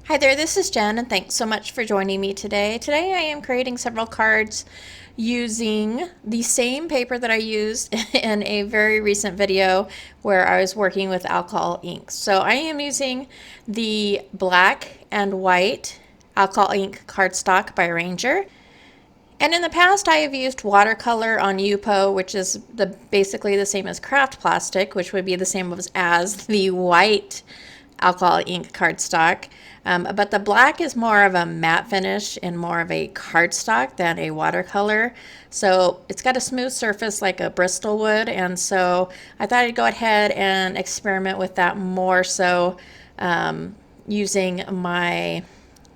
Hi there, this is Jen, and thanks so much for joining me today. Today I am creating several cards using the same paper that I used in a very recent video where I was working with alcohol inks. So I am using the black and white alcohol ink cardstock by Ranger. And in the past, I have used watercolor on Yupo, which is basically the same as craft plastic, which would be the same as the white alcohol ink cardstock. But the black is more of a matte finish and more of a cardstock than a watercolor. So it's got a smooth surface like a Bristol would. And so I thought I'd go ahead and experiment with that more so using my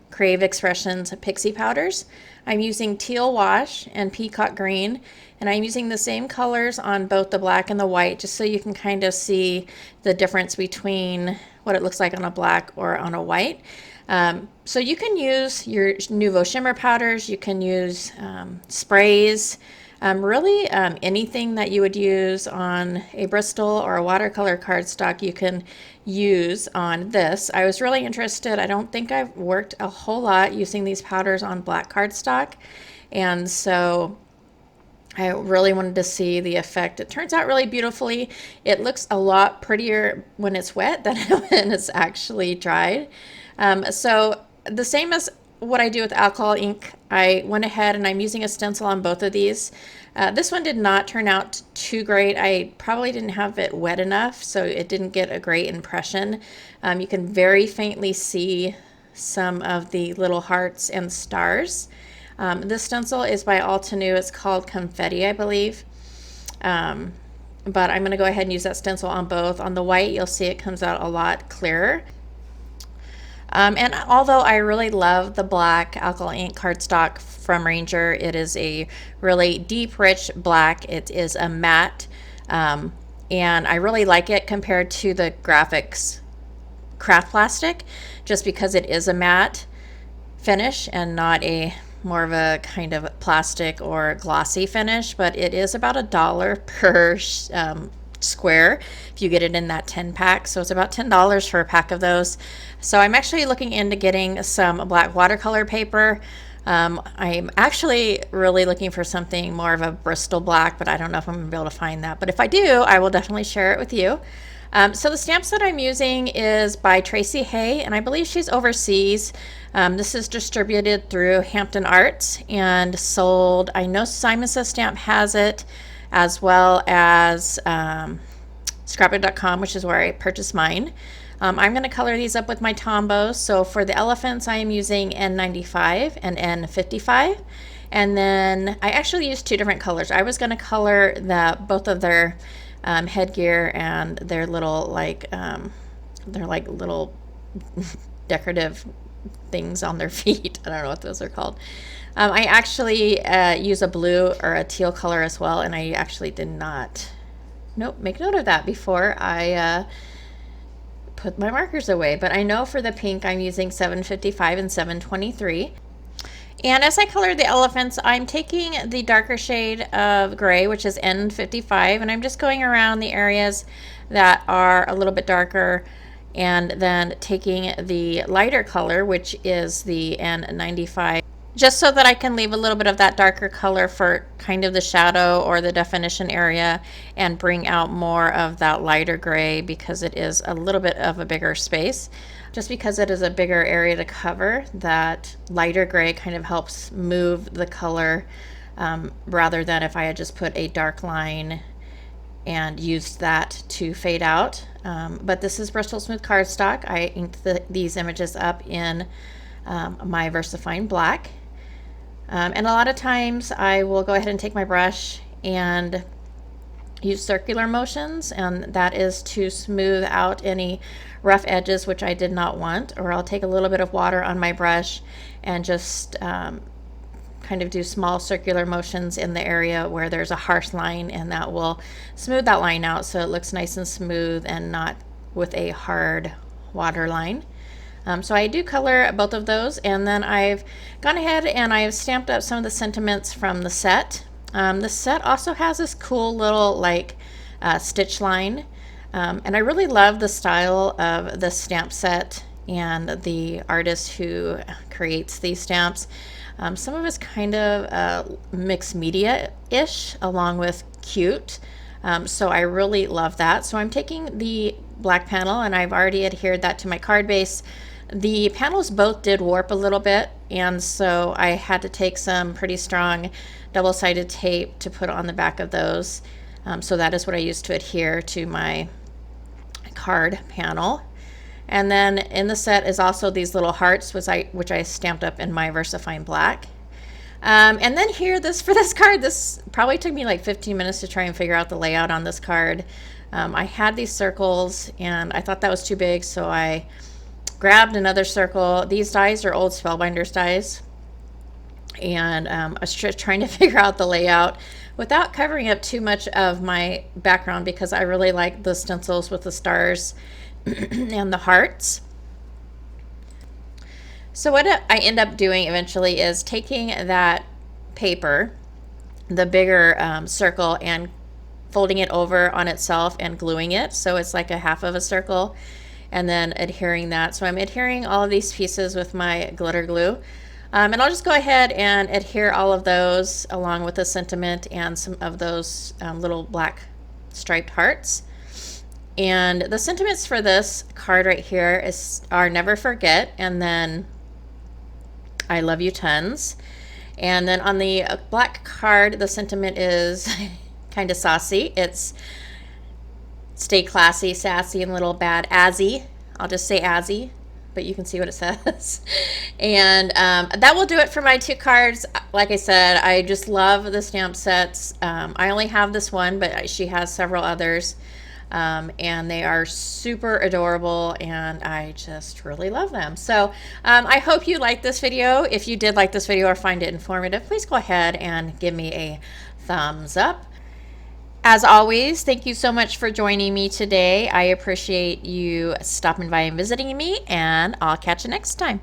Creative Expressions Pixie powders. I'm using teal wash and peacock green, and I'm using the same colors on both the black and the white just so you can kind of see the difference between what it looks like on a black or on a white. So you can use your Nouveau shimmer powders, you can use sprays, really anything that you would use on a Bristol or a watercolor cardstock you can use on this. I was really interested. I don't think I've worked a whole lot using these powders on black cardstock, and so I really wanted to see the effect. It turns out really beautifully. It looks a lot prettier when it's wet than when it's actually dried. So the same as what I do with alcohol ink, I went ahead and I'm using a stencil on both of these. This one did not turn out too great. I probably didn't have it wet enough, so it didn't get a great impression. You can very faintly see some of the little hearts and stars. This stencil is by Altenew. It's called Confetti, I believe. But I'm going to go ahead and use that stencil on both. On the white, you'll see it comes out a lot clearer. And although I really love the black alcohol ink cardstock from Ranger, it is a really deep, rich black. It is a matte, and I really like it compared to the graphics craft plastic, just because it is a matte finish and not a more of a kind of plastic or glossy finish. But it is about $1 per square if you get it in that 10 pack, so it's about $10 for a pack of those. So I'm actually looking into getting some black watercolor paper. I'm actually really looking for something more of a Bristol black, but I don't know if I'm gonna be able to find that, but if I do, I will definitely share it with you. So the stamps that I'm using is by Tracey, and I believe she's overseas. This is distributed through Hampton Arts and sold. I know Simon Says Stamp has it, as well as scrapbook.com, which is where I purchased mine. I'm going to color these up with my Tombow. So for the elephants, I am using N95 and N55. And then I actually used two different colors. I was going to color both of their headgear and their little little decorative things on their feet. I don't know what those are called. I actually use a blue or a teal color as well, and I actually did not make note of that before I put my markers away. But I know for the pink I'm using 755 and 723. And as I color the elephants, I'm taking the darker shade of gray, which is N55, and I'm just going around the areas that are a little bit darker, and then taking the lighter color, which is the N95, just so that I can leave a little bit of that darker color for kind of the shadow or the definition area, and bring out more of that lighter gray because it is a little bit of a bigger space. Just because it is a bigger area to cover, that lighter gray kind of helps move the color, rather than if I had just put a dark line and used that to fade out. But this is Bristol Smooth Cardstock. I inked these images up in my VersaFine Black. And a lot of times I will go ahead and take my brush and use circular motions, and that is to smooth out any rough edges, which I did not want. Or I'll take a little bit of water on my brush and just kind of do small circular motions in the area where there's a harsh line, and that will smooth that line out so it looks nice and smooth and not with a hard water line. So I do color both of those, and then I've gone ahead and I've stamped up some of the sentiments from the set. The set also has this cool little stitch line, and I really love the style of the stamp set and the artist who creates these stamps. Some of it's kind of mixed media-ish along with cute. So I really love that. So I'm taking the black panel and I've already adhered that to my card base. The panels both did warp a little bit, and so I had to take some pretty strong double-sided tape to put on the back of those. So that is what I used to adhere to my card panel. And then in the set is also these little hearts, which I stamped up in my VersaFine black. And then here, for this card, this probably took me like 15 minutes to try and figure out the layout on this card. I had these circles and I thought that was too big, so I grabbed another circle. These dies are old Spellbinders dies, and I was trying to figure out the layout without covering up too much of my background, because I really like the stencils with the stars and the hearts. So what I end up doing eventually is taking that paper, the bigger circle, and folding it over on itself and gluing it so it's like a half of a circle, and then adhering that. So I'm adhering all of these pieces with my glitter glue. And I'll just go ahead and adhere all of those along with the sentiment and some of those little black striped hearts. And the sentiments for this card right here are never forget, and then I love you tons. And then on the black card, the sentiment is kind of saucy. It's stay classy, sassy, and little bad Azzy. I'll just say Azzy, but you can see what it says. And that will do it for my two cards. Like I said, I just love the stamp sets. I only have this one, but she has several others. And they are super adorable, and I just really love them. So I hope you liked this video. If you did like this video or find it informative, please go ahead and give me a thumbs up. As always, thank you so much for joining me today. I appreciate you stopping by and visiting me, and I'll catch you next time.